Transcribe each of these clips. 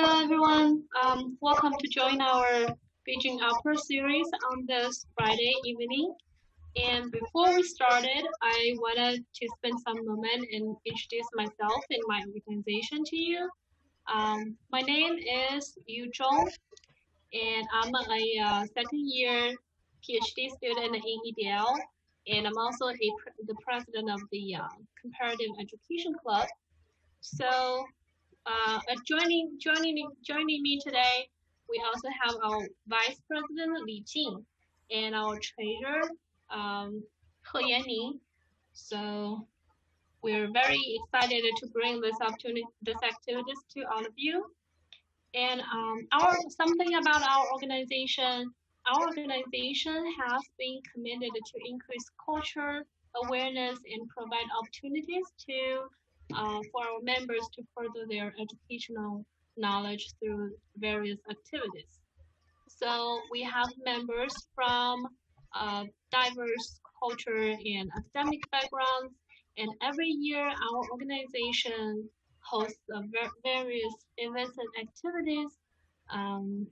Hello everyone. Welcome to join our Beijing Opera series on this Friday evening. And before we started, I wanted to spend some moment and introduce myself and my organization to you. My name is Yu Zhong, and I'm a second year PhD student in EDL, and I'm also the president of the Comparative Education Club. So joining me today, we also have our Vice President Li Jing and our Treasurer He Yanning. So we're very excited to bring this activities to all of you. And our something about our organization. Our organization has been committed to increase culture awareness and provide opportunities for our members to further their educational knowledge through various activities. So we have members from diverse culture and academic backgrounds, and every year our organization hosts various events and activities. Um,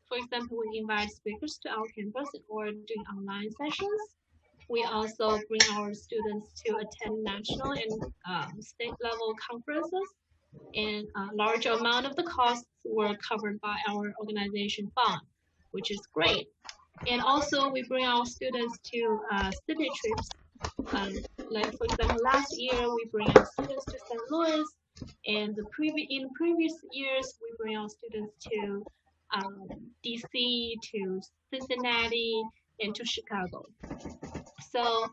for example, we invite speakers to our campus or doing online sessions. We also bring our students to attend national and state level conferences, and a large amount of the costs were covered by our organization fund, which is great. And also, we bring our students to city trips. Like for example, last year we bring our students to St. Louis, and in previous years we bring our students to DC, to Cincinnati, and to Chicago. So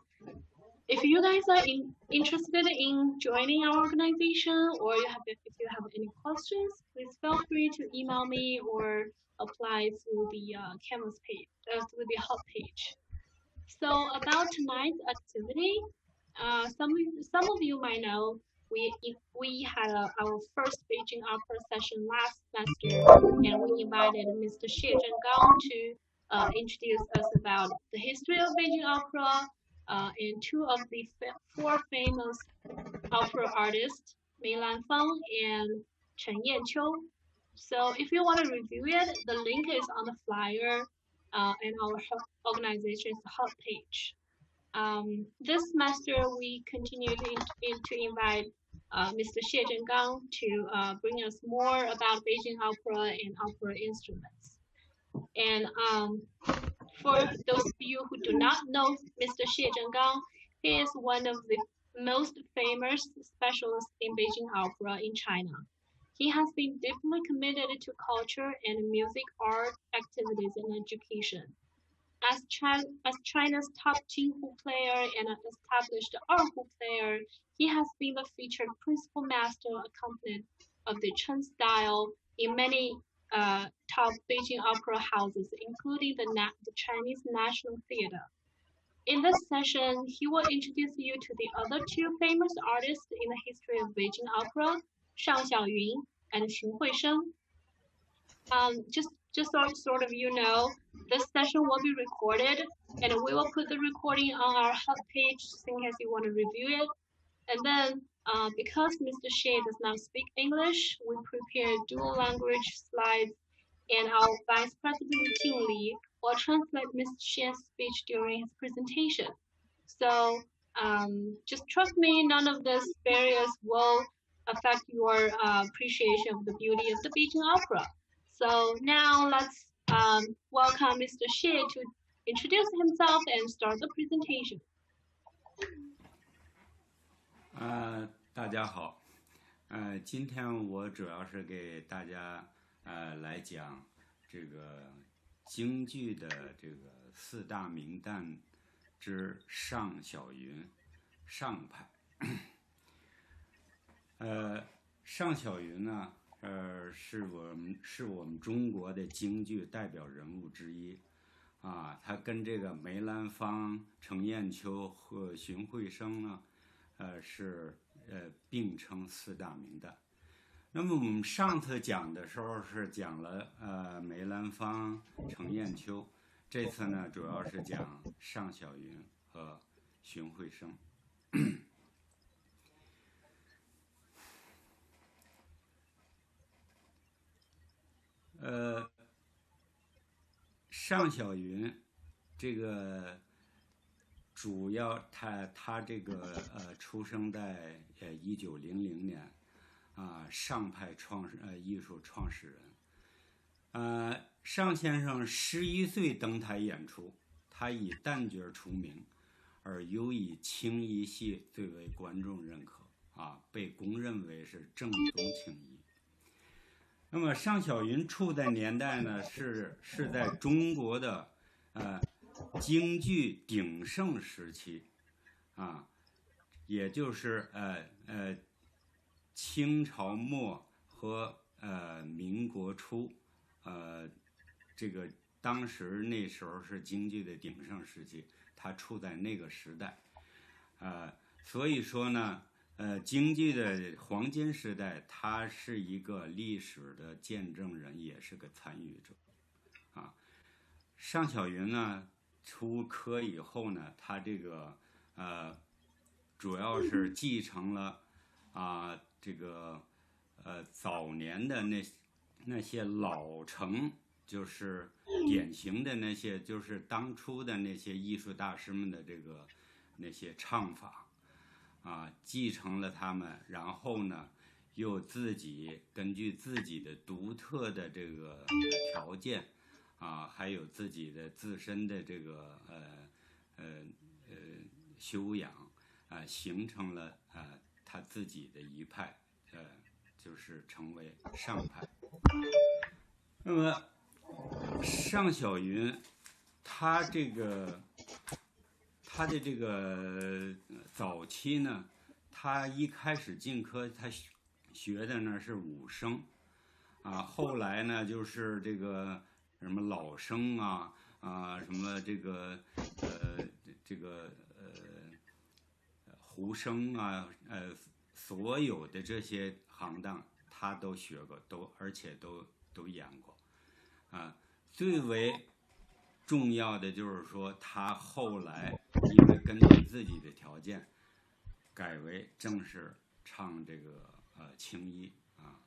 if you guys are interested in joining our organization, or if you have any questions, please feel free to email me or apply through the Canvas page, through the hub page. So about tonight's activity, some of you might know we had our first Beijing Opera session last semester, and we invited Mr. Xie Zhengang to introduce us about the history of Beijing Opera and two of the four famous opera artists, Mei Lanfang and Chen Yanqiu. So if you want to review it, the link is on the flyer in our organization's hub page. This semester, we continue to invite Mr. Xie Zhengang to bring us more about Beijing opera and opera instruments. And for those of you who do not know Mr. Xie Zhengang, he is one of the most famous specialists in Beijing opera in China. He has been deeply committed to culture and music art activities and education. As China's top Jinghu player and an established erhu player, he has been the featured principal master accompanist of the Chen style in many top Beijing opera houses, including the Chinese National Theatre. In this session, he will introduce you to the other two famous artists in the history of Beijing opera, Shang Xiaoyun and Xun Huisheng. Just sort of this session will be recorded, and we will put the recording on our hub page in case you want to review it. And then, because Mr. Xie does not speak English, we prepared dual language slides, and our Vice President Jing Li will translate Mr. Xie's speech during his presentation. So just trust me, none of these barriers will affect your appreciation of the beauty of the Beijing opera. So now let's welcome Mr. Xie to introduce himself and start the presentation. 大家好，今天我主要是给大家来讲这个京剧的这个四大名旦之上小云上派。上小云呢，是我们中国的京剧代表人物之一啊，他跟这个梅兰芳、程砚秋和荀慧生呢，是并称四大名旦。那么我们上次讲的时候是讲了梅兰芳、程砚秋，这次呢主要是讲上小云和荀慧生。尚小云这个主要他这个出生在1900年啊，尚派艺术创始人。尚先生11岁登台演出，他以旦角出名，而尤以青衣戏最为观众认可啊，被公认为是正宗青衣。那么尚小云处的年代呢，是在中国的京剧鼎盛时期啊，也就是清朝末和民国初，这个当时那时候是京剧的鼎盛时期，他处在那个时代，所以说呢，京剧的黄金时代，他是一个历史的见证人，也是个参与者，啊。尚小云呢，出科以后呢，他这个主要是继承了这个早年的那些老成，就是典型的那些，就是当初的那些艺术大师们的那些唱法啊，继承了他们，然后呢，又自己根据自己的独特的这个条件啊，还有自己的自身的这个修养啊，形成了他自己的一派，就是成为尚派。那么尚小云，他的这个早期呢，他一开始进科，他学的呢是武生啊，后来呢就是这个什么老生什么这个胡生啊，所有的这些行当他都学过，而且都演过啊。最为重要的就是说，他后来因为根据自己的条件，改为正式唱这个青衣啊，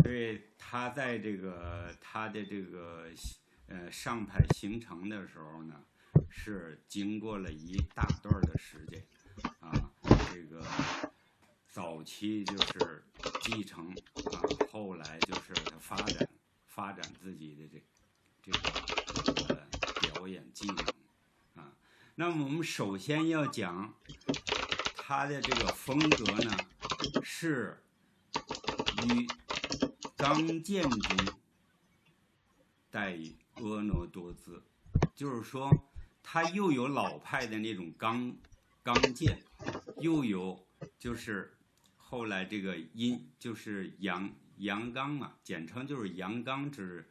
所以他在他的这个尚派形成的时候呢，是经过了一大段的时间啊，这个早期就是继承啊，后来就是他发展自己的这个表演技能啊。那么我们首先要讲他的这个风格呢，是与刚健中带以婀娜多姿，就是说他又有老派的那种刚健，又有就是后来这个就是阳刚嘛，简称就是阳刚之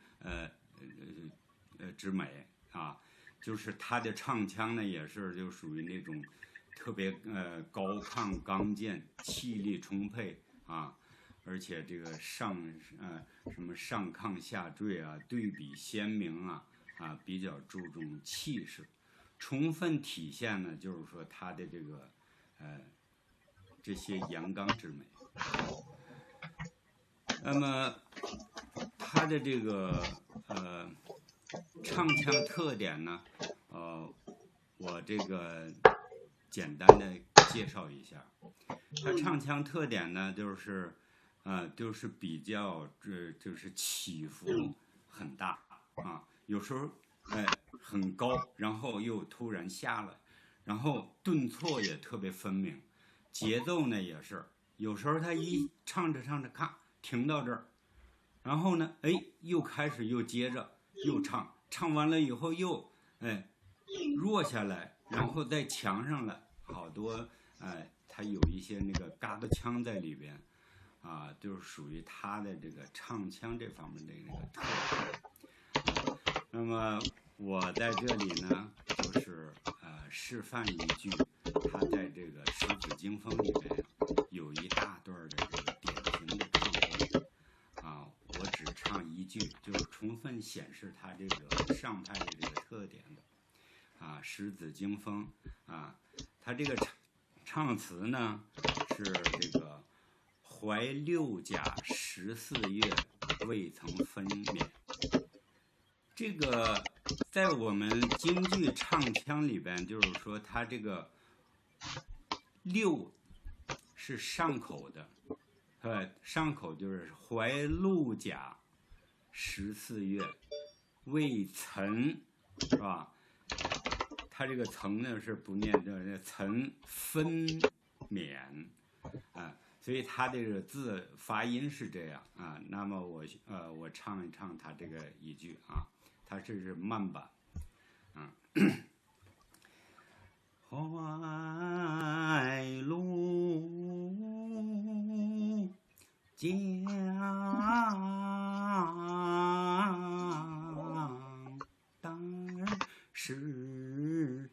美啊，就是他的唱腔呢也是就属于那种特别高亢刚健，气力充沛啊，而且这个什么上亢下坠啊，对比鲜明啊，比较注重气势，充分体现呢就是说他的这个这些阳刚之美。那么他的这个唱腔特点呢，我这个简单的介绍一下。他唱腔特点呢，就是比较就是起伏很大啊，有时候很高，然后又突然下来，然后顿挫也特别分明，节奏呢也是，有时候他一唱着唱着，咔停到这儿，然后呢，又开始又接着又唱完了以后又弱下来，然后再强上来，好多他有一些那个嘎巴腔在里边啊，就是属于他的这个唱腔这方面的那个特点。那么我在这里呢，就是示范一句，他在这个《狮子惊风》里面有一大段的这个典型的唱功啊，我只唱一句，就是充分显示他这个尚派的这个特点的啊，《狮子惊风》啊，他这个唱词呢是这个怀六甲14月未曾分娩。这个在我们京剧唱腔里边，就是说它这个六是上口的，上口就是怀鹿甲14月未曾，是吧？它这个曾呢是不念这曾分娩啊，所以它这个字发音是这样啊。那么我唱一唱它这个一句啊，它这是慢板，怀鹿甲14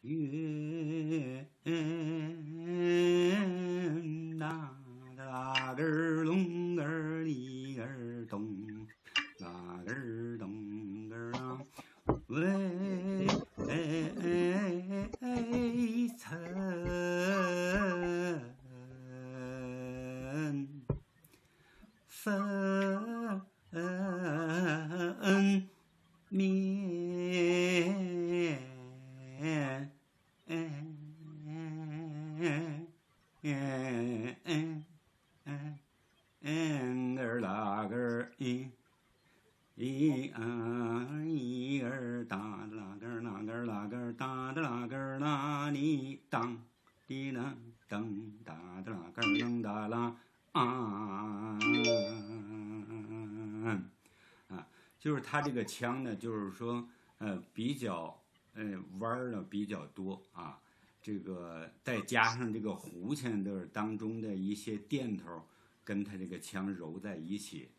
月，那个隆个里个咚，那个咚个啷，未曾分娩。儿啦个一儿哒啦个啦个啦个哒的啦个啦你当滴啦当哒的啦个噔哒啦就是它这个腔呢，就是说比较弯的比较多啊。这个再加上这个胡琴的当中的一些垫头，跟它这个腔揉在一起，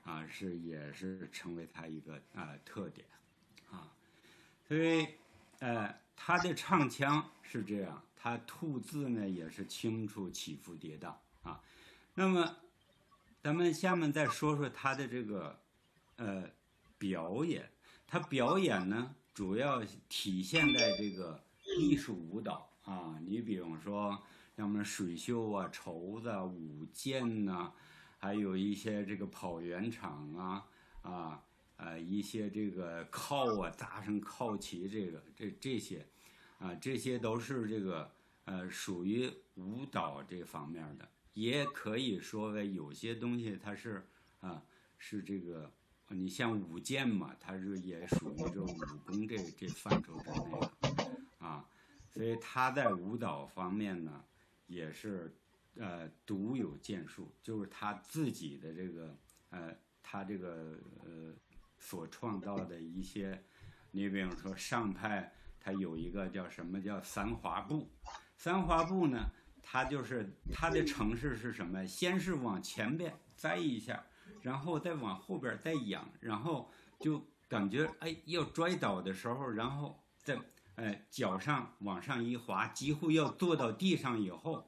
啊，也是成为它一个特点，啊，所以它的唱腔是这样，它吐字呢也是清楚起伏跌宕啊。那么咱们下面再说说它的这个表演，它表演呢主要体现在这个艺术舞蹈。啊，你比方说像我们水袖啊、绸子啊、舞剑呐，还有一些这个跑圆场一些这个靠啊、扎上靠旗，这些这些都是这个属于舞蹈这方面的，也可以说为有些东西它是是这个你像舞剑嘛，它是也属于这武功这范畴之内的啊。所以他在舞蹈方面呢，也是独有建树，就是他自己的这个他这个所创造的一些，你比方说上派，他有一个叫什么叫三华步，三华步呢，它就是它的程式是什么？先是往前边栽一下，然后再往后边再仰，然后就感觉要摔倒的时候，然后再脚上往上一滑，几乎要坐到地上以后，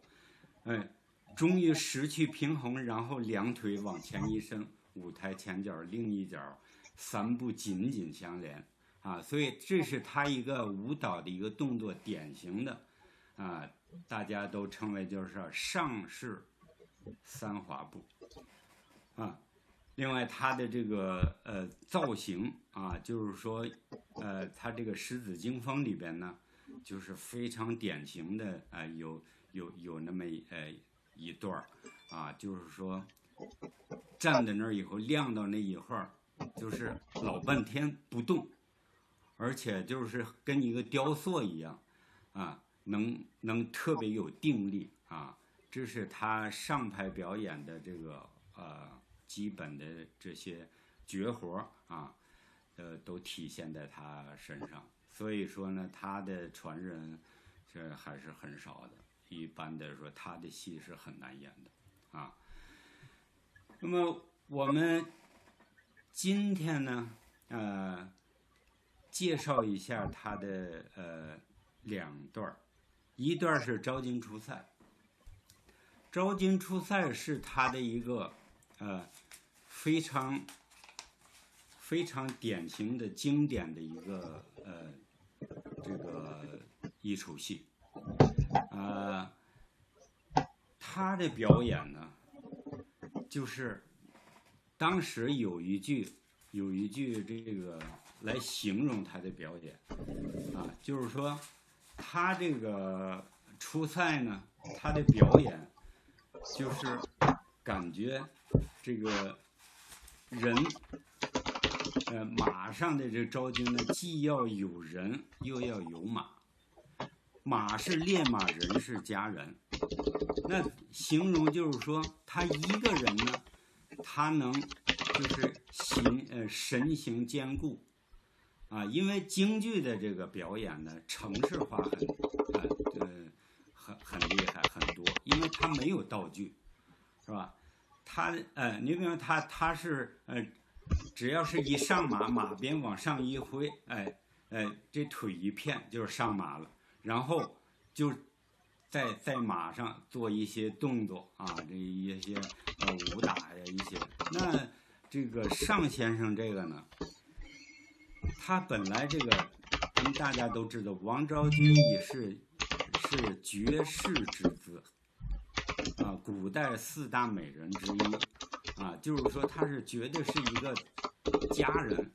终于失去平衡，然后两腿往前一伸，舞台前脚另一脚，三步紧紧相连啊！所以这是他一个舞蹈的一个动作，典型的大家都称为就是上式三华步啊。另外，它的这个造型就是说它这个《狮子惊风》里边呢，就是非常典型的有那么一段就是说站在那儿以后亮到那一会儿，就是老半天不动，而且就是跟一个雕塑一样能特别有定力啊。这是他上台表演的这个基本的这些绝活都体现在他身上。所以说呢，他的传人这还是很少的，一般的说他的戏是很难演的那么我们今天呢介绍一下他的两段，一段是招金出塞。招金出塞是他的一个非常典型的经典的一个这个一出戏他的表演呢，就是当时有一句这个来形容他的表演啊，就是说他这个出赛呢，他的表演就是感觉这个人马上的这招军呢，既要有人又要有马，马是猎马，人是家人。那形容就是说，他一个人呢，他能就是神形兼顾啊，因为京剧的这个表演呢，程式化很厉害很多，因为他没有道具，是吧？你比如他是只要是一上马，马鞭往上一挥，这腿一片就是上马了，然后就在马上做一些动作啊，这一些武打呀一些。那这个尚先生这个呢，他本来这个咱们大家都知道，王昭君也是绝世之姿啊，古代4大美人之一啊，就是说他是绝对是一个佳人。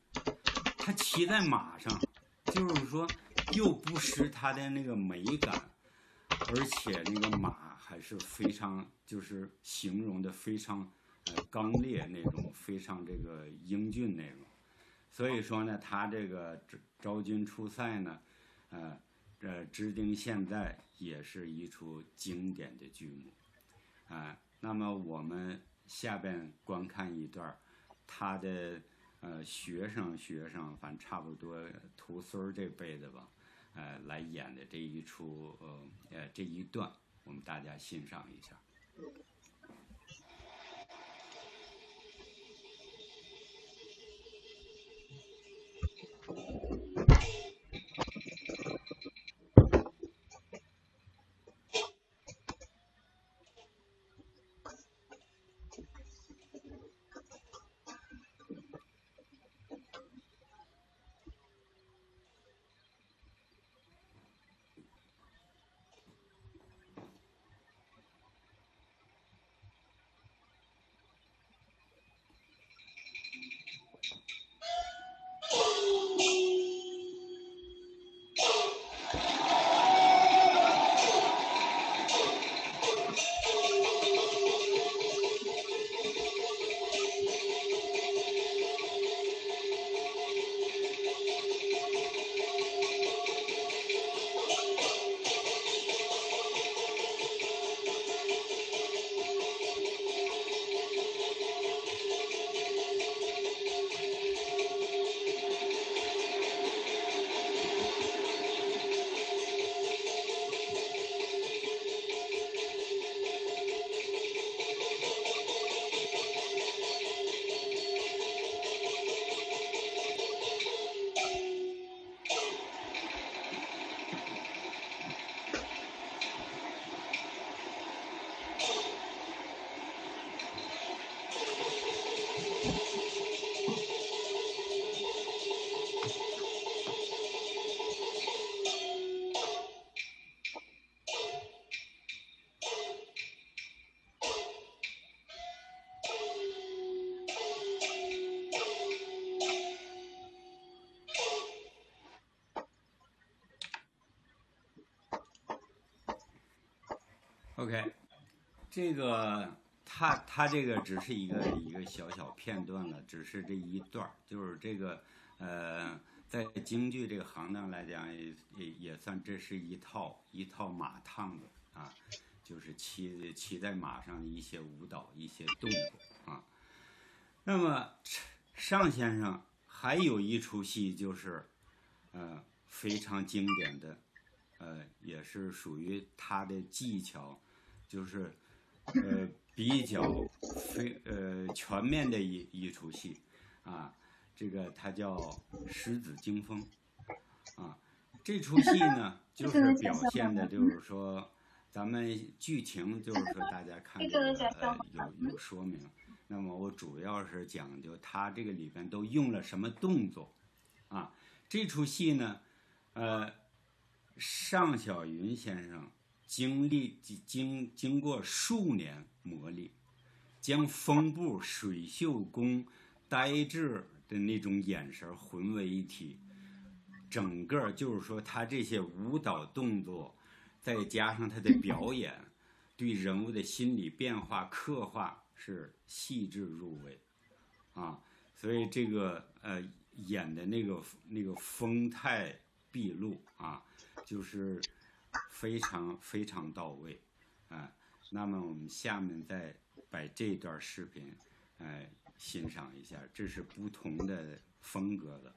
他骑在马上，就是说又不失他的那个美感，而且那个马还是非常就是形容的非常刚烈那种，非常这个英俊那种。所以说呢，他这个昭君出塞呢，知丁现在也是一出经典的剧目那么我们下边观看一段他的学生，反正差不多徒孙这辈的吧，来演的这一出这一段，我们大家欣赏一下。OK， 这个他这个只是一个小片段了，只是这一段，就是这个在京剧这个行当来讲，也算这是一套马趟子啊，就是骑在马上的一些舞蹈、一些动作啊。那么尚先生还有一出戏，就是非常经典的，也是属于他的技巧，就是比较全面的一出戏啊。这个它叫《狮子惊风》啊。这出戏呢，就是表现的，就是说咱们剧情，就是说大家看这个有说明。那么我主要是讲究它这个里边都用了什么动作啊。这出戏呢，尚小云先生经过数年磨砺，将风部水袖弓呆滞的那种眼神混为一体，整个就是说他这些舞蹈动作，再加上他的表演，对人物的心理变化刻画是细致入微啊，所以这个演的那个风态毕露啊，就是非常非常到位啊。那么我们下面再把这段视频欣赏一下，这是不同的风格的。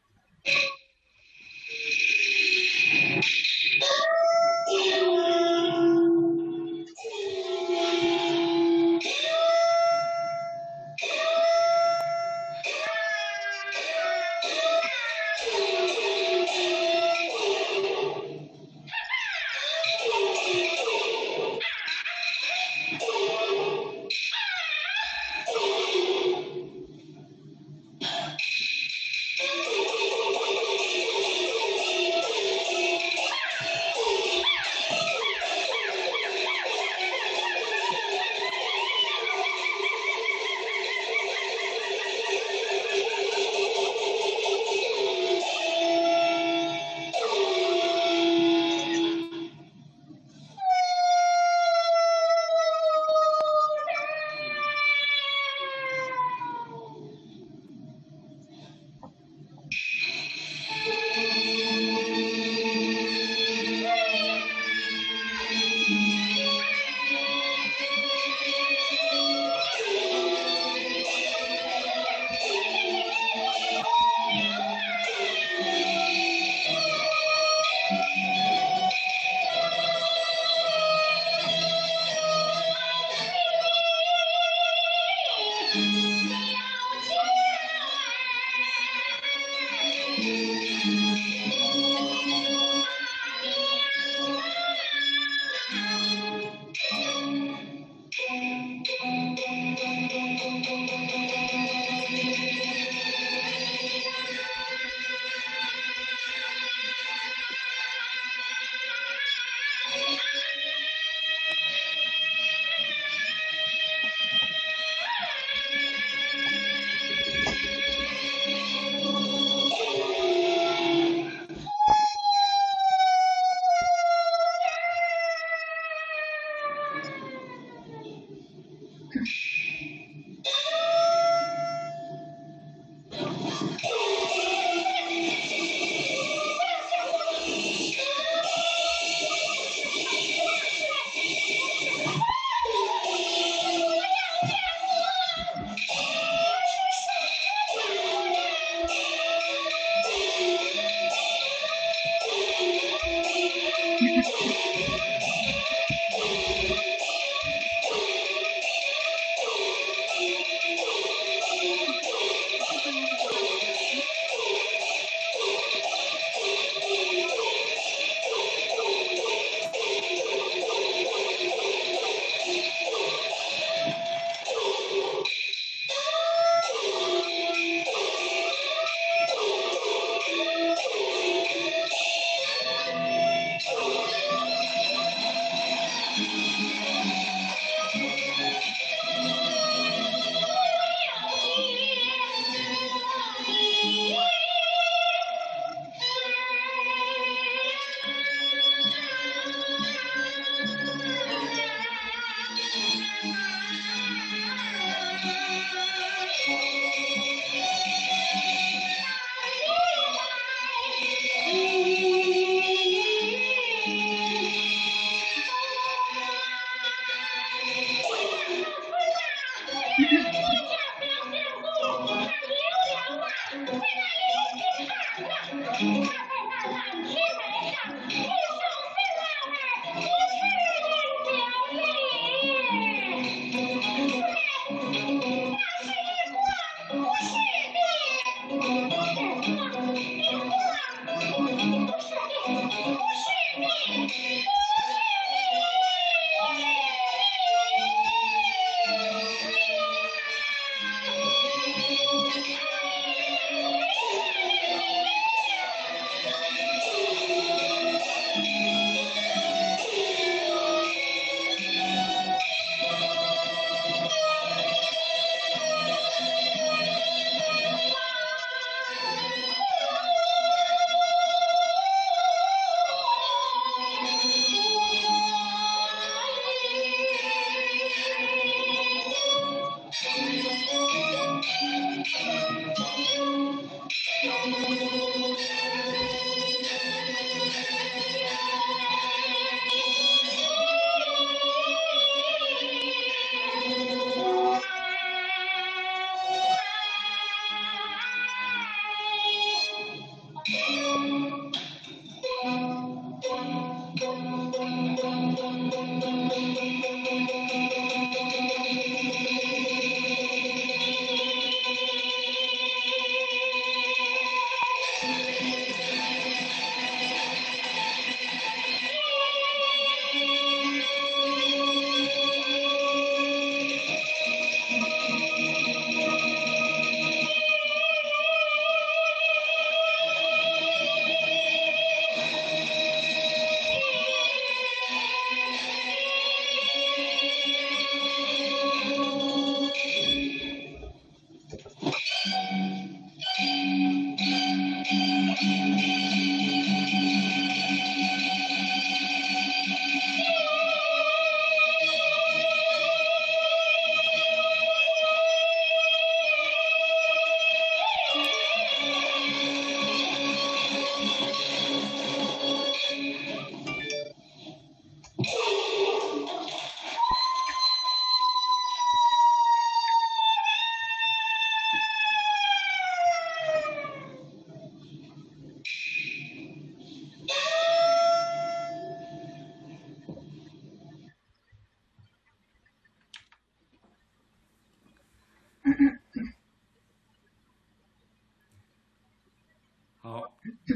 好，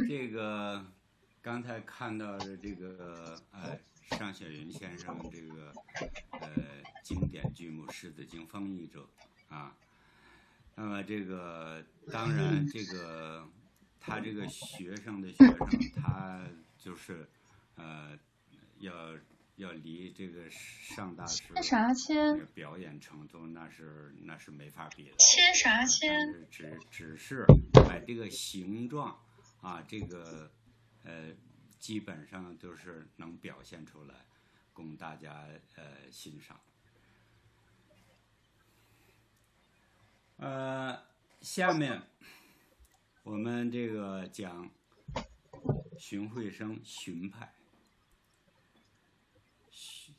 这个刚才看到的这个尚小云先生这个经典剧目《狮子精风译者》啊，那么这个当然这个他这个学生，他就是要离这个上大师表演程度那是没法比的。签啥签？只是这个形状啊，这个基本上都是能表现出来，供大家欣赏。下面我们这个讲荀慧生荀派。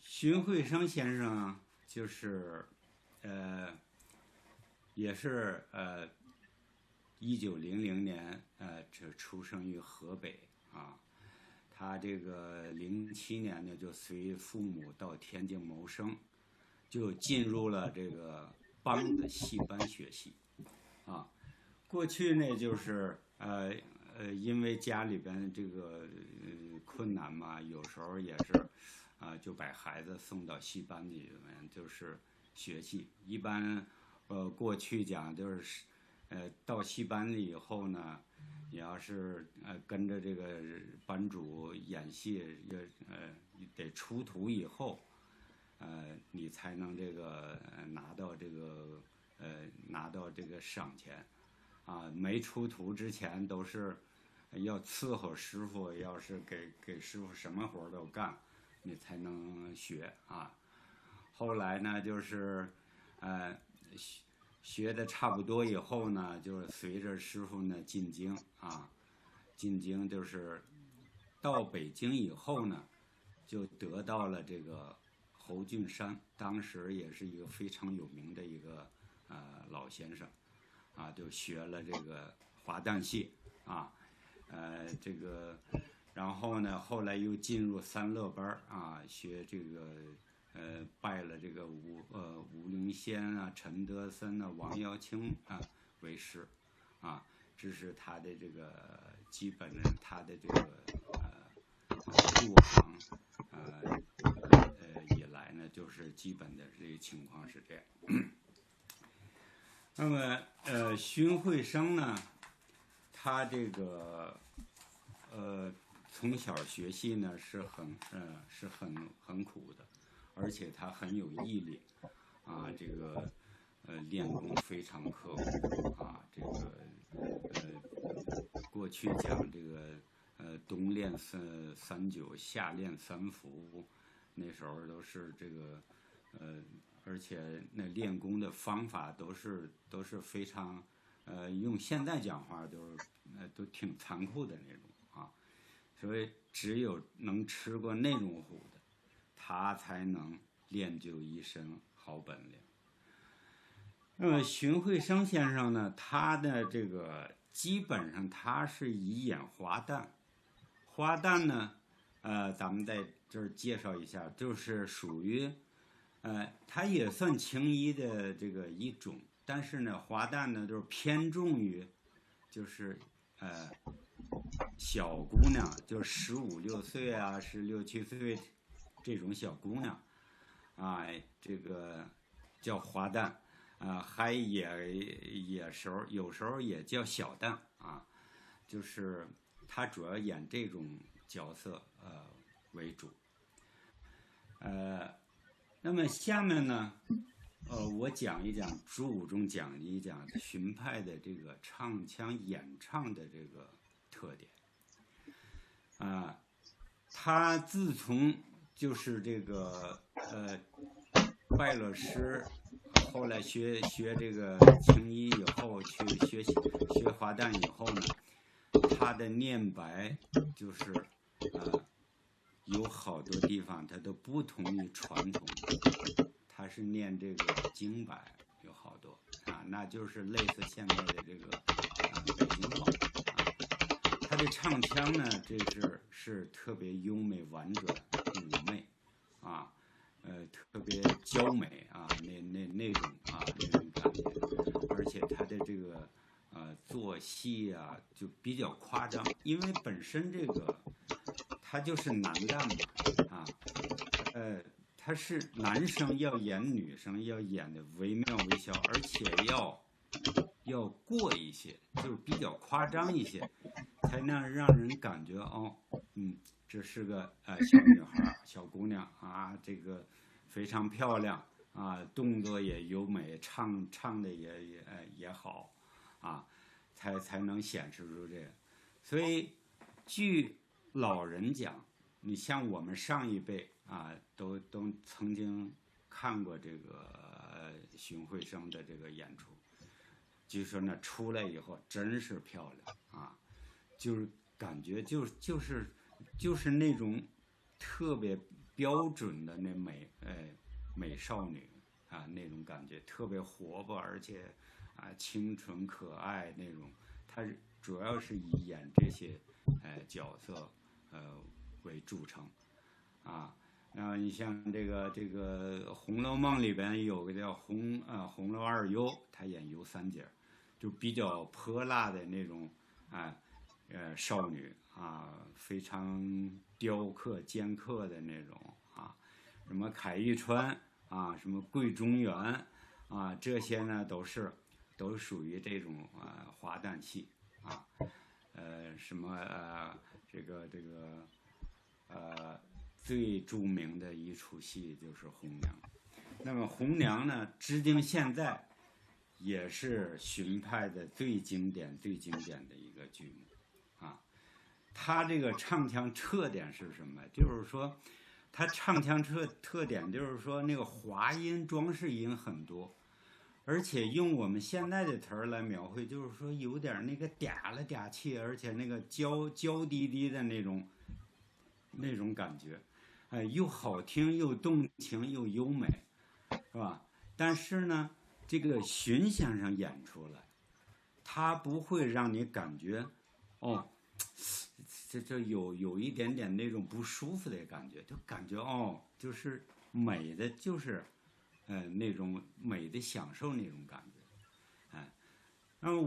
荀慧生先生就是也是1900年这出生于河北啊。他这个07年呢就随父母到天津谋生，就进入了这个梆子戏班学习啊。过去呢就是因为家里边这个困难嘛，有时候也是就把孩子送到戏班里面就是学戏。一般过去讲就是到戏班里以后呢，你要是跟着这个班主演戏，得出徒以后你才能这个拿到这个赏钱啊。没出徒之前都是要伺候师傅，要是给师傅什么活都干，你才能学啊。后来呢就是学的差不多以后呢，就是随着师傅呢进京啊。进京就是到北京以后呢，就得到了这个侯俊山，当时也是一个非常有名的一个老先生啊，就学了这个滑蛋戏啊。这个然后呢后来又进入三乐班啊，学这个拜了这个吴灵仙啊、陈德森啊、王耀清啊为师啊。这是他的这个基本的他的这个入行以来呢，就是基本的这个情况是这样。那么荀慧生呢，他这个从小学习呢是很苦的，而且他很有毅力啊。这个练功非常刻苦啊。这个过去讲这个冬练39，夏练3伏，那时候都是这个而且那练功的方法都是非常用现在讲话都挺残酷的那种啊。所以只有能吃过那种苦的，他才能练就一身好本领。那么荀慧生先生呢，他的这个基本上他是以演花旦。花旦呢咱们在这儿介绍一下，就是属于，它也算青衣的这个一种，但是呢，华诞呢就是偏重于，就是小姑娘，就是15、16岁啊，16、17岁这种小姑娘，啊，这个叫华诞，还有时候也叫小旦啊，就是他主要演这种角色为主。那么下面呢，我讲一讲主舞中讲一讲荀派的这个唱腔演唱的这个特点。他自从就是这个拜了师，后来学这个青衣以后，去学华诞以后呢，他的念白就是有好多地方它都不同于传统的，他是念这个京白有好多那就是类似现在的这个北京话他的唱腔呢，这是特别优美婉转妩媚特别娇美那种感觉，而且他的这个做戏就比较夸张，因为本身这个他就是男旦嘛他是男生要演女生要演的惟妙惟肖，而且要过一些，就是比较夸张一些，才能让人感觉这是个小女孩小姑娘这个非常漂亮动作也优美，唱的也好才能显示出这个。所以据老人讲，你像我们上一辈都曾经看过这个荀慧生的这个演出，据说呢出来以后真是漂亮就是感觉就是那种特别标准的那美少女那种感觉，特别活泼，而且清纯可爱那种。她主要是以演这些角色为著称然后你像这个《红楼梦》里边有个叫红楼二优，她演尤三姐，就比较泼辣的那种少女非常雕刻尖刻的那种什么凯玉川什么桂中原这些呢都属于这种华诞戏什么这个最著名的一出戏就是红娘。那么红娘呢，至今现在也是荀派的最经典的一个剧目他这个唱腔特点是什么？就是说他唱腔特点就是说那个滑音装饰音很多，而且用我们现在的词儿来描绘，就是说有点那个嗲了嗲气，而且那个娇滴滴的那种感觉又好听又动情又优美，是吧？但是呢这个荀先生演出来，他不会让你感觉这有一点点那种不舒服的感觉，就感觉就是美的，就是那种美的享受那种感觉那么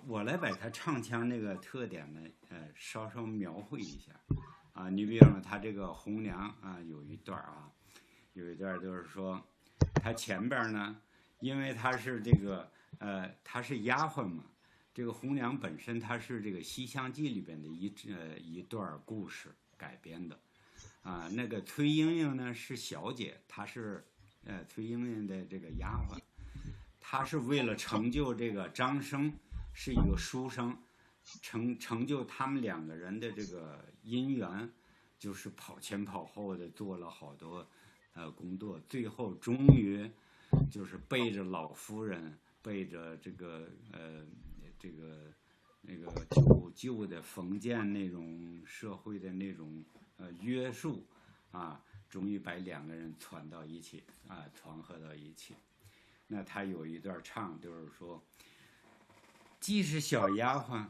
我来把他唱腔那个特点呢稍稍描绘一下你比方说他这个红娘有一段就是说他前边呢，因为他是这个他是丫鬟嘛，这个红娘本身它是这个《西厢记》里边的一段故事改编的那个崔莺莺呢是小姐，她是崔莺莺的这个丫鬟，她是为了成就这个张生是一个书生，成就他们两个人的这个姻缘，就是跑前跑后的做了好多工作，最后终于就是背着老夫人，背着这个那个旧的封建那种社会的那种约束终于把两个人攒到一起团合到一起。那他有一段唱，就是说既是小丫鬟，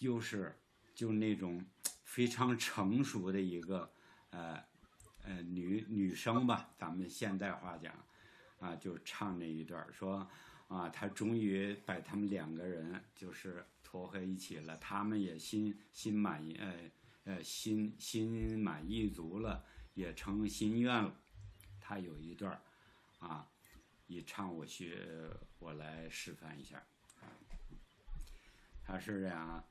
又是就那种非常成熟的一个女生吧，咱们现代话讲，就唱那一段说，他终于把他们2个人就是撮合一起了，他们也心满意足了，也成心愿了。他有一段一唱我来示范一下。他是这样，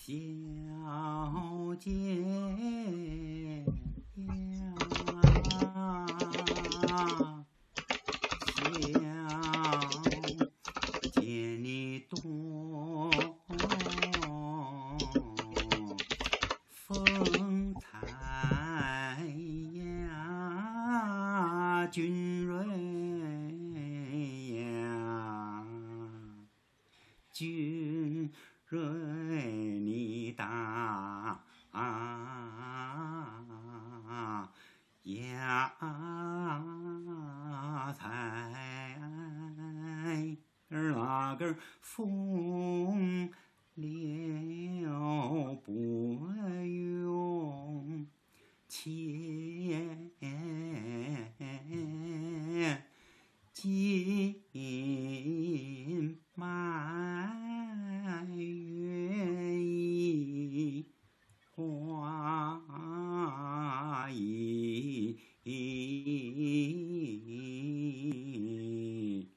小姐呀，小姐你多风采呀，君瑞呀，君瑞你大呀才那个风流不用钱，金满愿意花一人，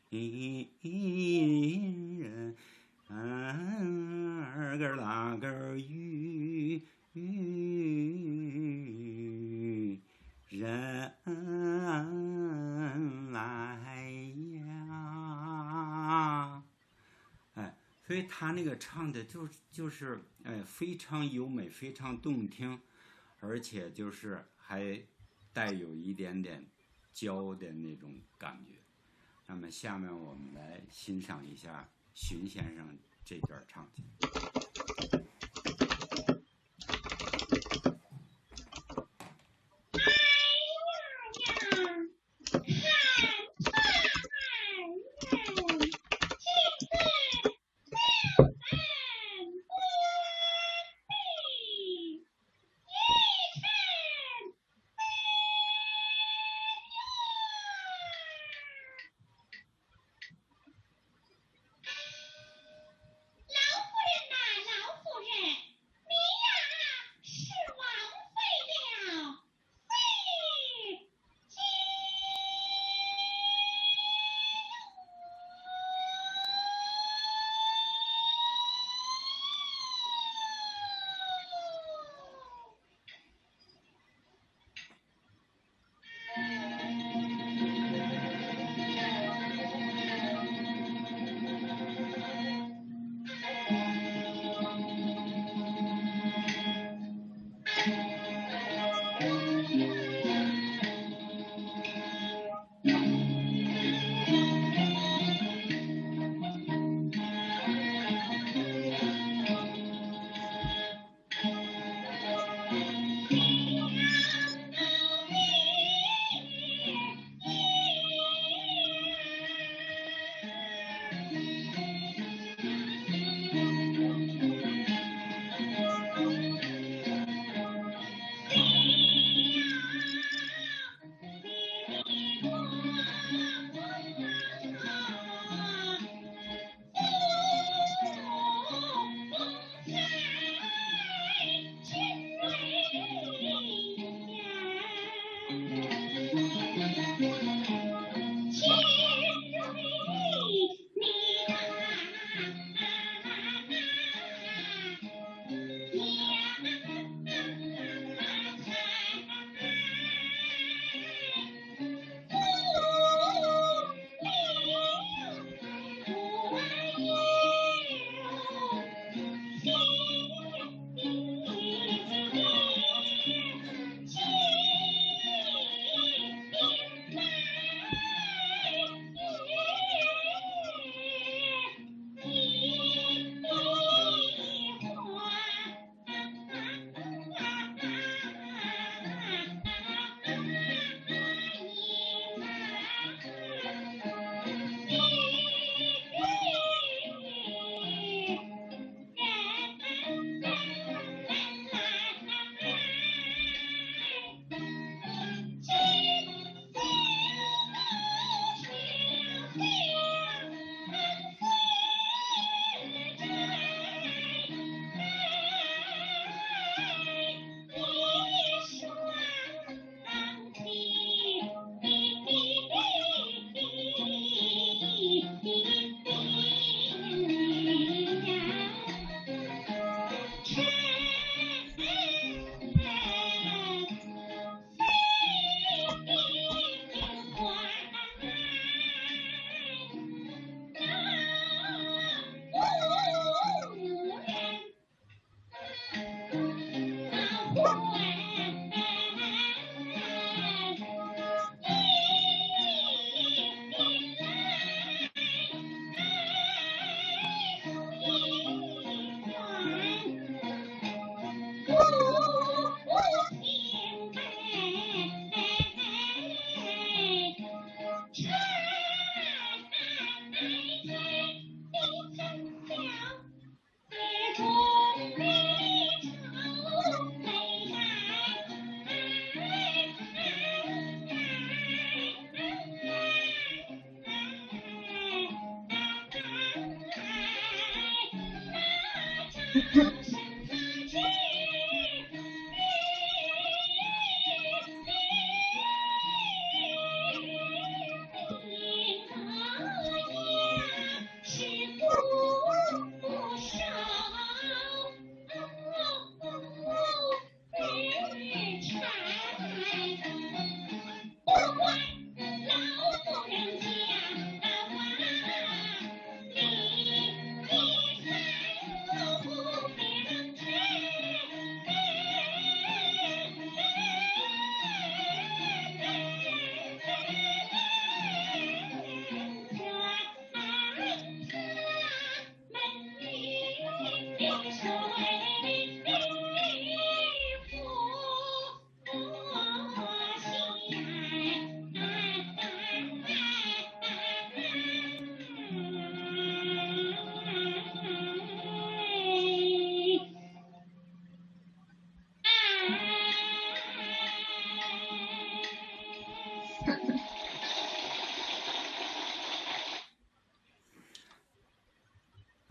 个那个玉人来呀。所以他那个唱的就是非常优美，非常动听，而且就是还带有一点点娇的那种感觉。那么下面我们来欣赏一下荀先生这段唱腔。老夫人呐，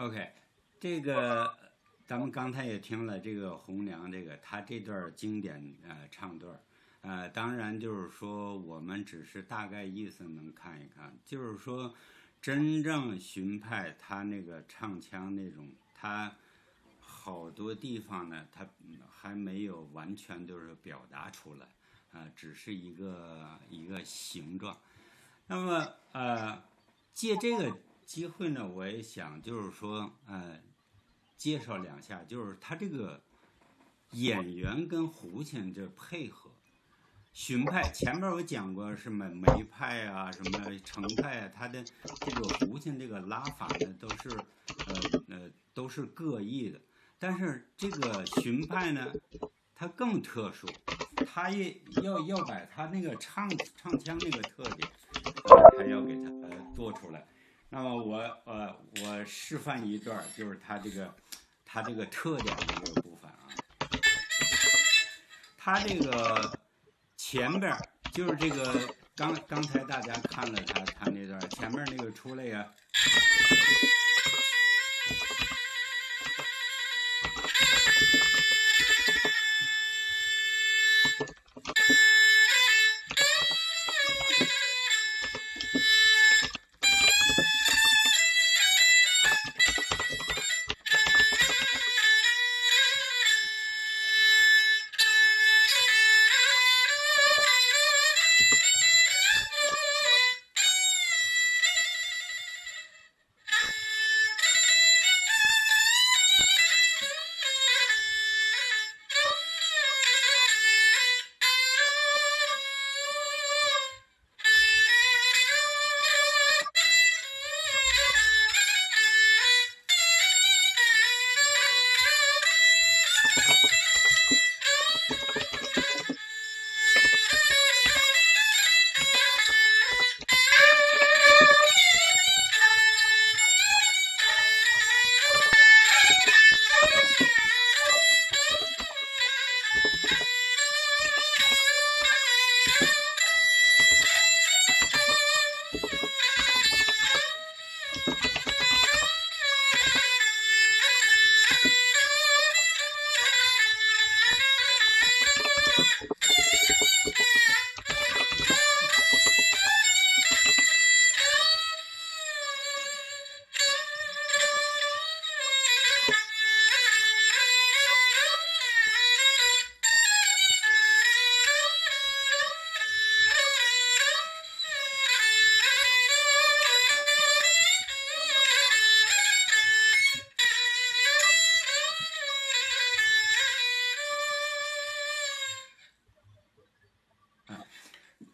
OK， 这个咱们刚才也听了这个红娘他这段经典唱段，当然就是说我们只是大概意思能看一看，就是说真正荀派他那个唱腔那种，他好多地方呢，他还没有完全就是表达出来，只是一个形状。那么借这个机会呢，我也想就是说，介绍两下，就是他这个演员跟胡琴这配合。荀派前面我讲过什么梅派啊，什么程派啊，他的这个胡琴这个拉法呢，都是各异的。但是这个荀派呢，它更特殊，他也要把他那个唱腔那个特点，他要给他做出来。那么我示范一段，就是他这个特点的这个部分啊。他这个前边就是这个刚才大家看了他那段前面那个出来呀。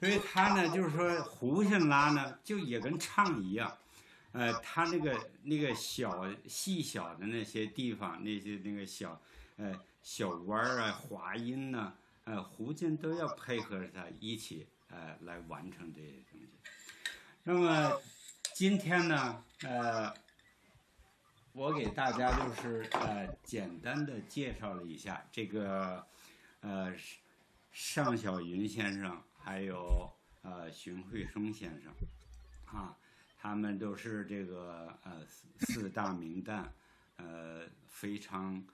所以他呢，就是说胡琴拉呢，就也跟唱一样，他那个细小的那些地方，那个小弯啊、滑音呐，胡琴都要配合着他一起来完成这些东西。那么今天呢，我给大家就是简单的介绍了一下这个尚小云先生。还有荀慧生先生，他们都是这个四大名旦非常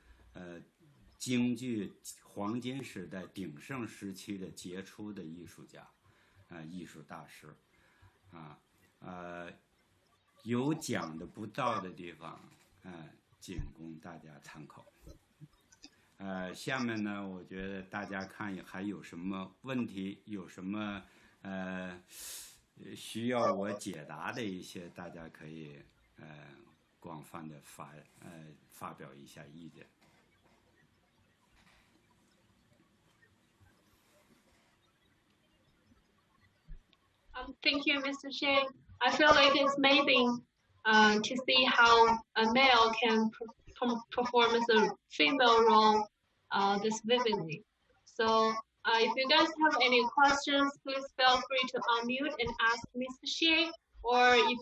京剧黄金时代鼎盛时期的杰出的艺术家，艺术大师，有讲的不到的地方，仅供大家参考。下面呢，我觉得大家看还有什么问题，有什么需要我解答的一些，大家可以广泛的发表一下意见。Thank you, Mr. Shea. I feel like it's amazing to see how a male can perform as a female role this vividly. So if you guys have any questions, please feel free to unmute and ask Mr. Shea, or if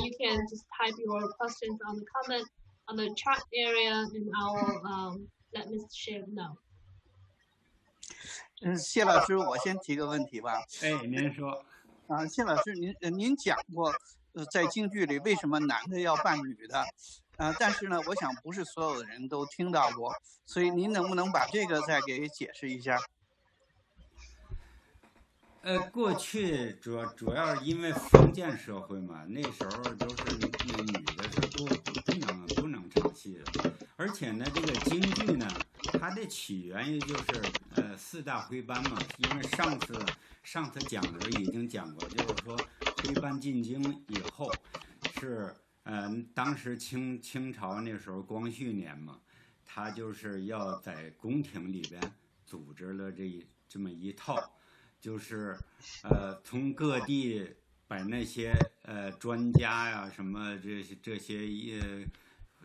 you can just type your questions on the comment on the chat area, and I will let Mr. Shea know. 谢老师，我先提个问题吧。您说。谢老师，您讲过，在京剧里为什么男的要扮女的？但是呢，我想不是所有的人都听到过，所以您能不能把这个再给解释一下？过去主要是因为封建社会嘛，那时候都是那女的是不能唱戏的，而且呢，这个京剧呢，它的起源于就是4大徽班嘛，因为上次讲的时候已经讲过，就是说徽班进京以后是当时清朝那时候光绪年嘛，他就是要在宫廷里边组织了这么一套。就是从各地把那些专家呀、什么这些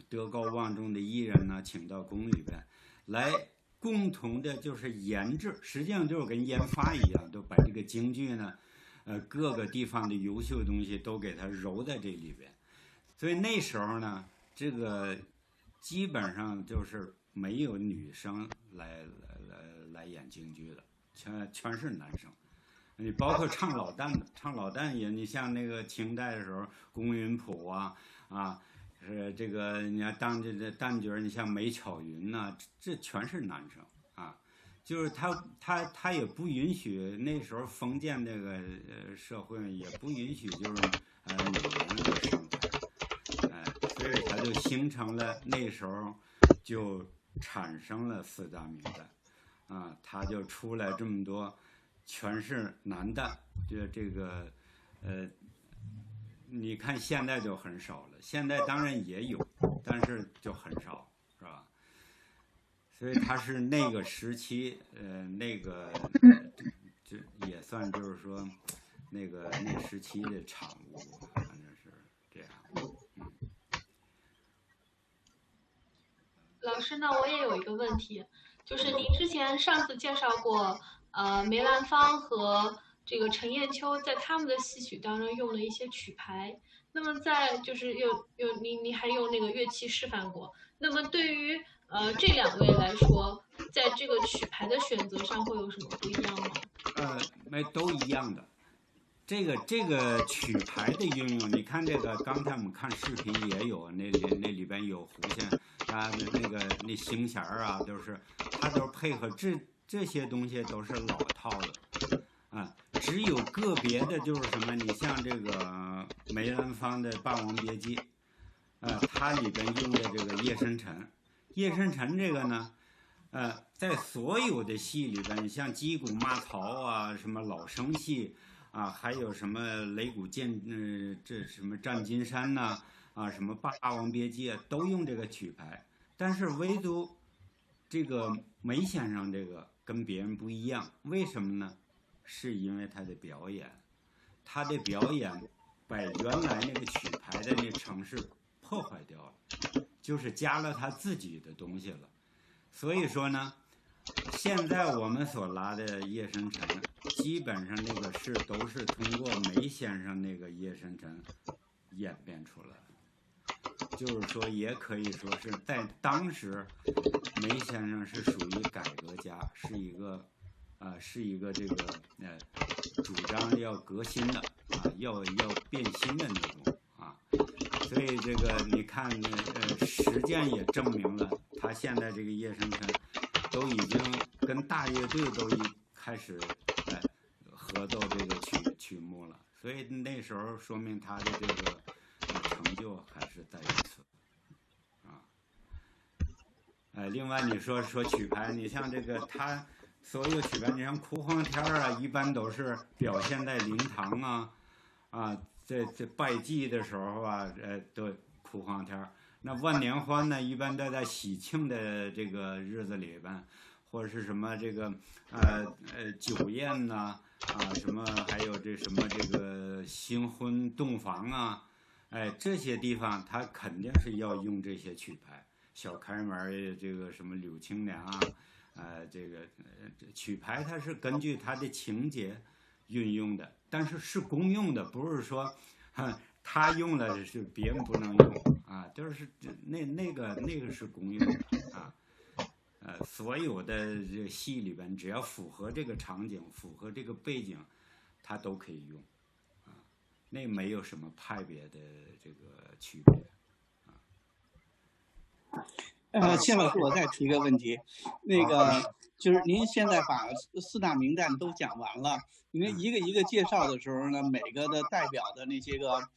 德高望重的艺人呢，请到宫里边来，共同的就是研制，实际上就是跟研发一样，都把这个京剧呢，各个地方的优秀东西都给它揉在这里边。所以那时候呢，这个基本上就是没有女生来演京剧的。全是男生，你包括唱老旦也，你像那个清代的时候，龚云普是这个你要当这旦角，你像梅巧云呐，这全是男生啊，就是他也不允许，那时候封建那个社会也不允许就是女人上台，所以他就形成了那时候就产生了4大名旦。他就出来这么多，全是男的，这个你看现在就很少了，现在当然也有，但是就很少，是吧？所以他是那个时期，那个这也算就是说，那时期的产物，反正是这样。老师呢，我也有一个问题。就是您之前上次介绍过，梅兰芳和这个陈砚秋在他们的戏曲当中用了一些曲牌，那么在就是您还用那个乐器示范过。那么对于这2位来说，在这个曲牌的选择上会有什么不一样吗？都一样的。这个曲牌的运用，你看这个刚才我们看视频也有，那里边有弧线啊，那星弦啊，它都是配合这些东西都是老套的啊，只有个别的就是什么，你像这个梅兰芳的《霸王别姬》，它里边用的这个夜深沉这个呢，在所有的戏里边，你像击鼓骂曹啊，什么老生戏。还有什么擂鼓这什么战金山呐，什么霸王别姬啊，都用这个曲牌。但是唯独这个梅先生这个跟别人不一样，为什么呢？是因为他的表演把原来那个曲牌的那程式破坏掉了，就是加了他自己的东西了。所以说呢，现在我们所拉的夜深沉，基本上那个都是通过梅先生那个夜深沉演变出来的，就是说也可以说是在当时，梅先生是属于改革家，是一个这个主张要革新的要变新的那种所以这个你看，实践也证明了，他现在这个叶圣琛都已经跟大乐队都开始合奏这个曲目了，所以那时候说明他的这个成就还是在于此啊。另外你说曲牌，你像这个他所有曲牌，你像哭黄天啊，一般都是表现在灵堂啊，这拜祭的时候啊，都哭黄天。那万年欢呢，一般都在喜庆的这个日子里边，或者是什么这个酒宴呐什么还有这什么这个新婚洞房啊，这些地方他肯定是要用这些曲牌。小开门这个什么柳青娘这个曲牌它是根据它的情节运用的，但是是公用的，不是说他用了是别人不能用啊，就是那个是公用的啊。所有的这戏里边，只要符合这个场景、符合这个背景，它都可以用啊。那没有什么派别的这个区别。谢老师，我再提一个问题，那个就是您现在把4大名旦都讲完了，您一个一个介绍的时候呢，每个的代表的那些个，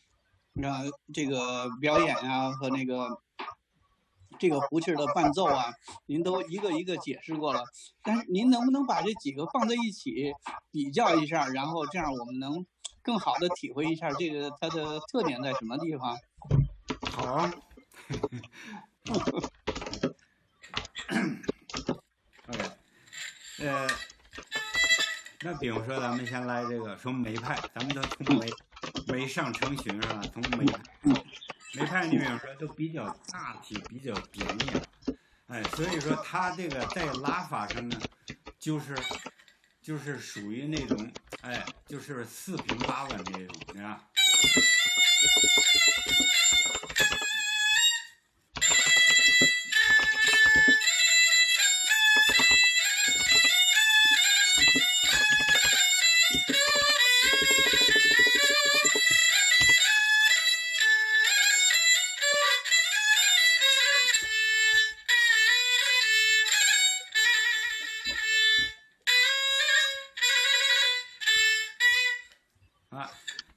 这个表演啊和那个这个胡琴的伴奏啊，您都一个一个解释过了，但是您能不能把这几个放在一起比较一下，然后这样我们能更好的体会一下这个它的特点在什么地方？好啊。那比如说咱们先来这个说梅派，咱们都从梅上成群是吧？从梅派你比如说都比较大体，比较典雅，所以说它这个在拉法上呢，就是属于那种就是4平8稳那种，是吧？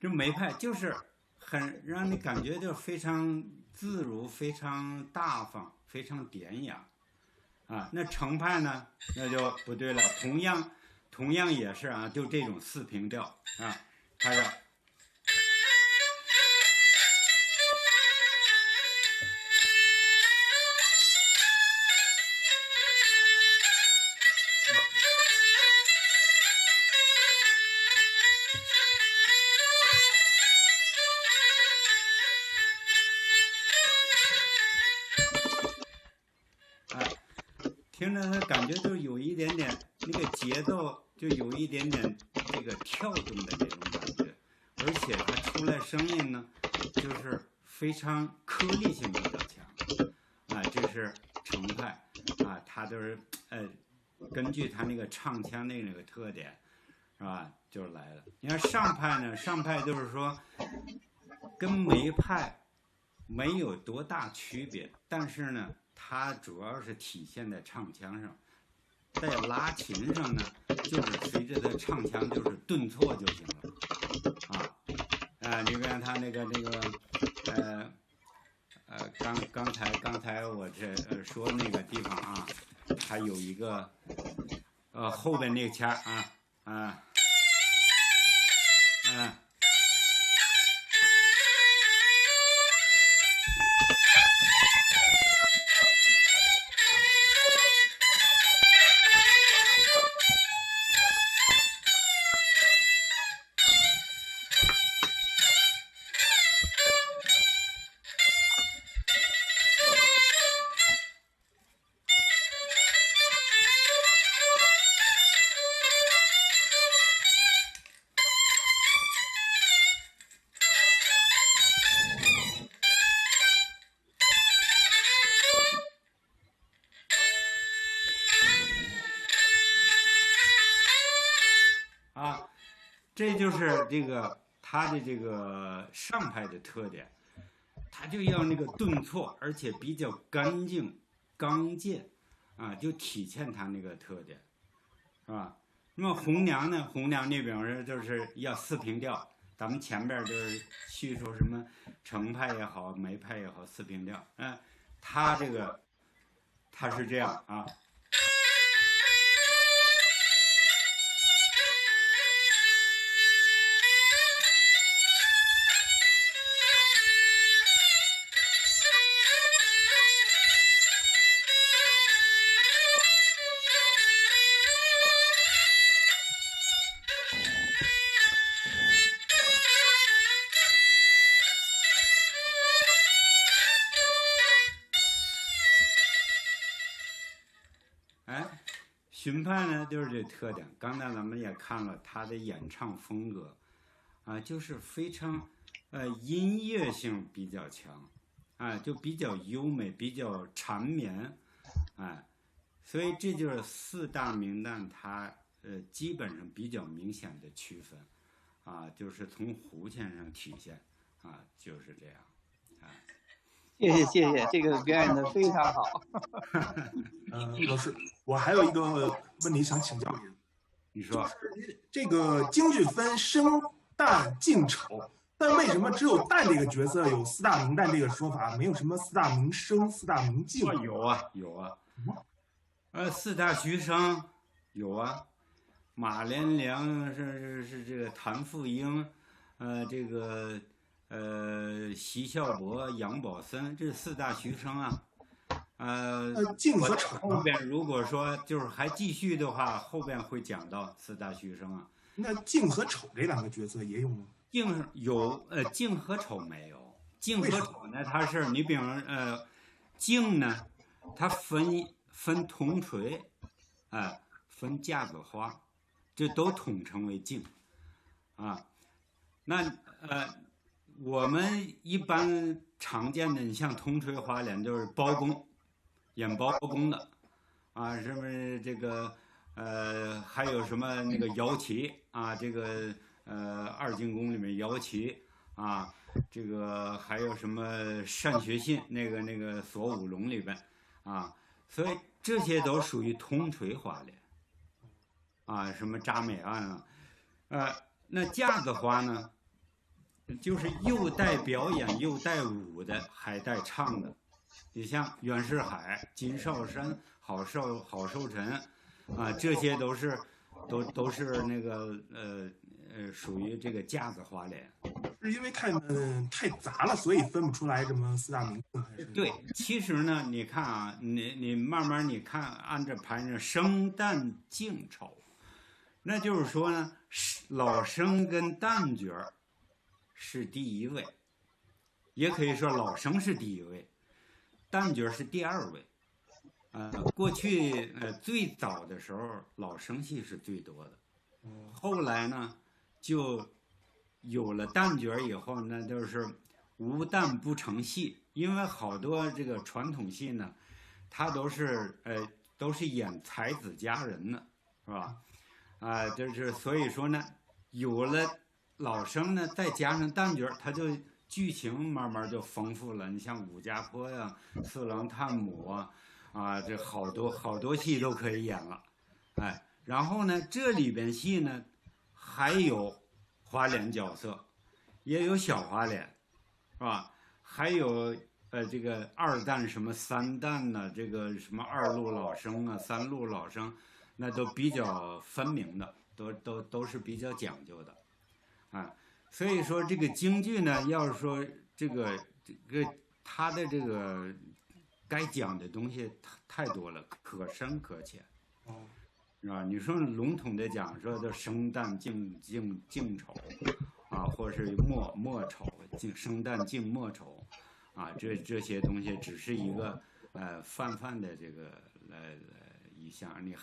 这梅派就是很让你感觉就非常自如，非常大方，非常典雅啊。那程派呢，那就不对了，同样也是啊，就这种4平调啊，它是。听着他感觉就有一点点那个节奏，就有一点点这个跳动的这种感觉，而且它出来声音呢，就是非常颗粒性比较强这是程派它都是根据它那个唱腔的那个特点是吧，就来了。你看上派呢，上派就是说跟梅派没有多大区别，但是呢它主要是体现在唱腔上，在拉琴上呢，就是随着它唱腔就是顿挫就行了你看他那个刚才我这说那个地方啊，还有一个后边那个腔这就是这个他的这个上派的特点。它就要那个顿挫，而且比较干净、刚健，啊，就体现它那个特点，是吧？那么红娘呢？红娘那边说就是要四平调，咱们前边就是叙述什么程派也好，梅派也好，四平调。它这个它是这样啊。荀派呢就是这特点，刚才咱们也看了他的演唱风格，啊，就是非常，音乐性比较强，啊，就比较优美，比较缠绵，所以这就是四大名旦它基本上比较明显的区分，啊，就是从胡先生体现，啊，就是这样，啊。谢谢，这个表演的非常好。老师，我还有一个问题想请教您。你说，就是这个京剧分生旦净丑，但为什么只有旦这个角色有四大名旦这个说法，没有什么四大名生、四大名净？有啊。四大须生有啊，马连良是这个谭富英，这个席孝伯、杨宝森，这是四大须生啊。净和丑后边如果说就是还继续的话，后边会讲到四大须生啊。那净和丑这两个角色也有吗？净有，净和丑没有。净和丑呢，它是你比方净呢，它分铜锤，分架子花，这都统称为净，啊。那我们一般常见的，你像铜锤花脸就是包公，演包公的，啊，是不是这个还有什么那个姚琦啊，这个二进宫里面姚琦啊，这个还有什么单学信那个锁五龙里边啊，所以这些都属于铜锤花脸，啊，什么扎美案啊，那架子花呢？就是又带表演又带舞的，还带唱的。你像袁世海、金少山、郝寿臣，啊，这些都是那个属于这个架子花脸。是因为太杂了，所以分不出来这么四大名姓还是？对，其实呢，你看啊，你慢慢你看，按着排着生旦净丑，那就是说呢，老生跟旦角儿是第一位，也可以说老生是第一位，旦角是第二位。过去最早的时候，老生戏是最多的，后来呢，就有了旦角以后呢，就是无旦不成戏，因为好多这个传统戏呢，它都是演才子佳人的，是吧？就是所以说呢，有了老生呢，再加上旦角，它就剧情慢慢就丰富了。你像武家坡呀、四郎探母啊，这好多戏都可以演了。然后呢，这里边戏呢还有花脸角色，也有小花脸，是吧？还有这个二旦什么三旦呢，这个什么二路老生啊、三路老生，那都比较分明的，都是比较讲究的。所以说这个京剧呢，要是说这个它的这个该讲的东西太多了，可深可浅，是吧？你说笼统的讲，说的生旦净丑啊，或是末丑，生旦净末丑啊，这些东西只是一个泛的这个一项。你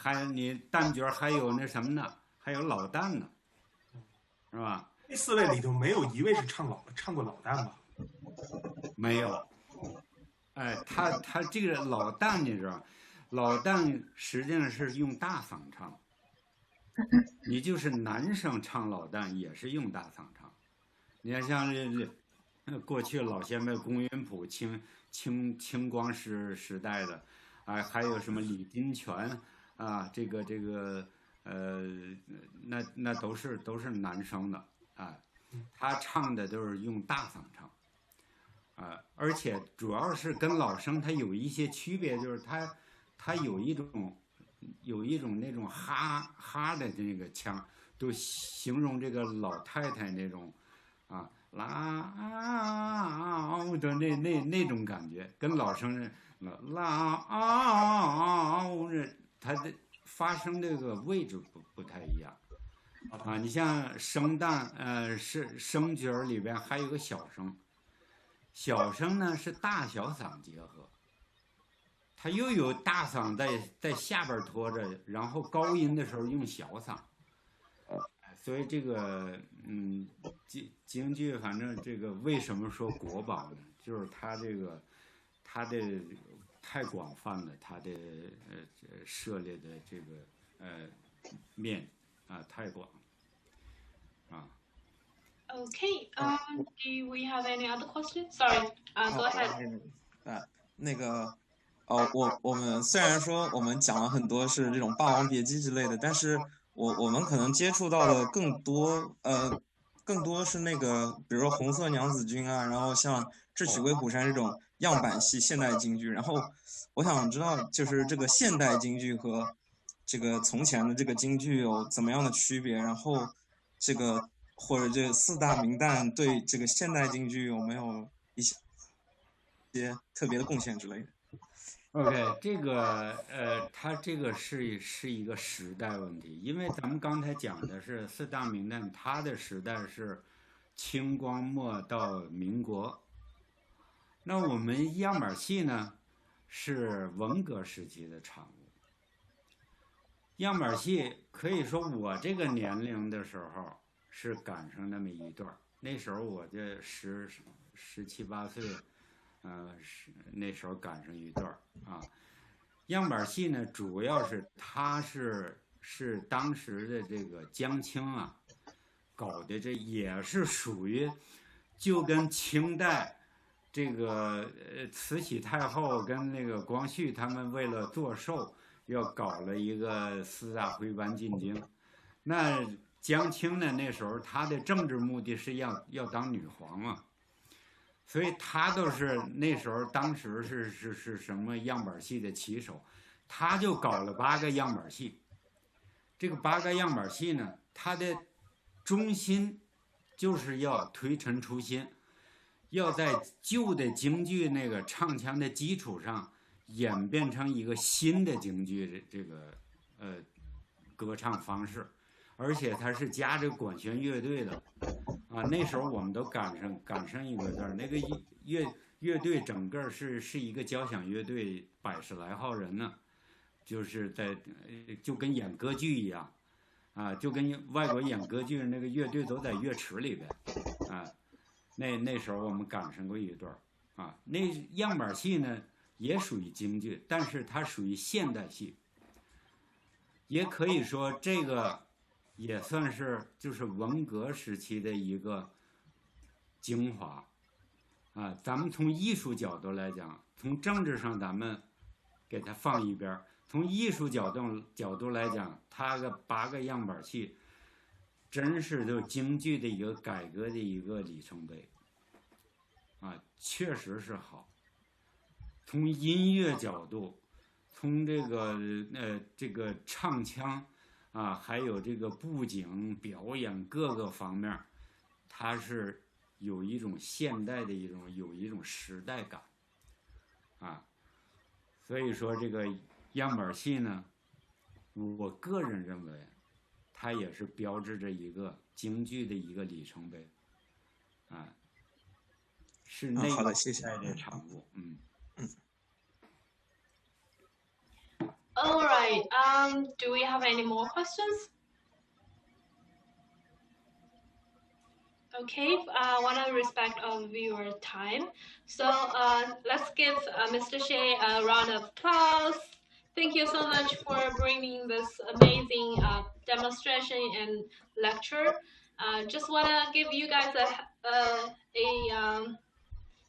旦角还有那什么呢？还有老旦呢，是吧？这四位里头没有一位是唱过老旦吧？没有。他这个老旦你知道，老旦实际上是用大嗓唱，你就是男生唱老旦也是用大嗓唱。你看像过去老先辈龚云普清光时代的，啊，还有什么李金泉啊，那都是男生的啊，他唱的都是用大嗓唱。而且主要是跟老生他有一些区别，就是他有一种那种哈的那个腔，都形容这个老太太那种拉的那种感觉，跟老生人他的发声这个位置不太一样啊。你像生旦是生角里边还有个小声。小声呢是大小嗓结合，它又有大嗓在下边拖着，然后高音的时候用小嗓，所以这个京剧反正这个为什么说国宝呢？就是它的太广泛了，它的涉猎的这个面太广啊。Okay. Do we have any other questions? Sorry. Go ahead. 我们虽然说我们讲了很多是这种《霸王别姬》之类的，但是我们可能接触到的更多是那个，比如说《红色娘子军》啊，然后像《智取威虎山》这种样板戏现代京剧。然后我想知道，就是这个现代京剧和这个从前的这个京剧有怎么样的区别？然后这个或者这四大名旦对这个现代京剧有没有一些特别的贡献之类的？ OK， 这个它这个是一个时代问题，因为咱们刚才讲的是四大名旦，它的时代是清光末到民国，那我们样板戏呢是文革时期的产物。样板戏可以说我这个年龄的时候是赶上那么一段，那时候我这17、18岁。那时候赶上一段啊，样板戏呢，主要是它是当时的这个江青啊搞的，这也是属于就跟清代这个慈禧太后跟那个光绪他们为了做寿要搞了一个四大徽班进京，那江青呢那时候他的政治目的是要当女皇嘛。所以他都是那时候，当时是什么样板戏的旗手，他就搞了8个样板戏。这个8个样板戏呢，它的中心就是要推陈出新，要在旧的京剧那个唱腔的基础上，演变成一个新的京剧的这个歌唱方式，而且它是加着管弦乐队的。那时候我们都赶上一个段，那个乐队整个是一个交响乐队，100来号人呢，就是就跟演歌剧一样，就跟外国演歌剧那个乐队都在乐池里边，那时候我们赶上过一段，那样板戏呢也属于京剧，但是它属于现代戏，也可以说这个。也算是就是文革时期的一个精华，咱们从艺术角度来讲，从政治上咱们给它放一边，从艺术角度来讲，它个8个样板戏，真是就京剧的一个改革的一个里程碑，确实是好。从音乐角度，从这个唱腔。还有这个布景表演各个方面，它是有一种现代的有一种时代感，所以说这个样板戏呢，我个人认为，它也是标志着一个京剧的一个里程碑，是那个时代的产物，All right. Do we have any more questions? Okay. I want to respect our viewer time. So let's give Mr. Shea a round of applause. Thank you so much for bringing this amazing demonstration and lecture. Just want to give you guys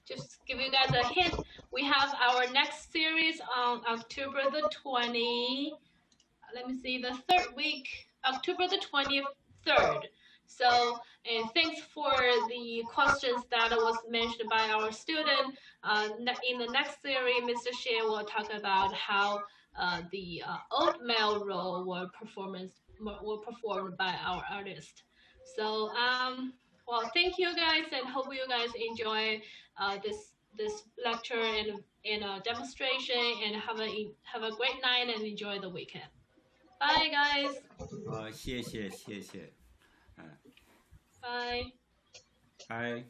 just give you guys a hint. We have our next series on October the 20. Let me see, the third week, October the 23rd. So, and thanks for the questions that was mentioned by our student. In the next series, Mr. Xie will talk about how the old male role were performed by our artist. So, well, thank you guys, and hope you guys enjoy this lecture and demonstration, and have a great night and enjoy the weekend. Bye, guys. 谢谢谢谢， Bye. Bye.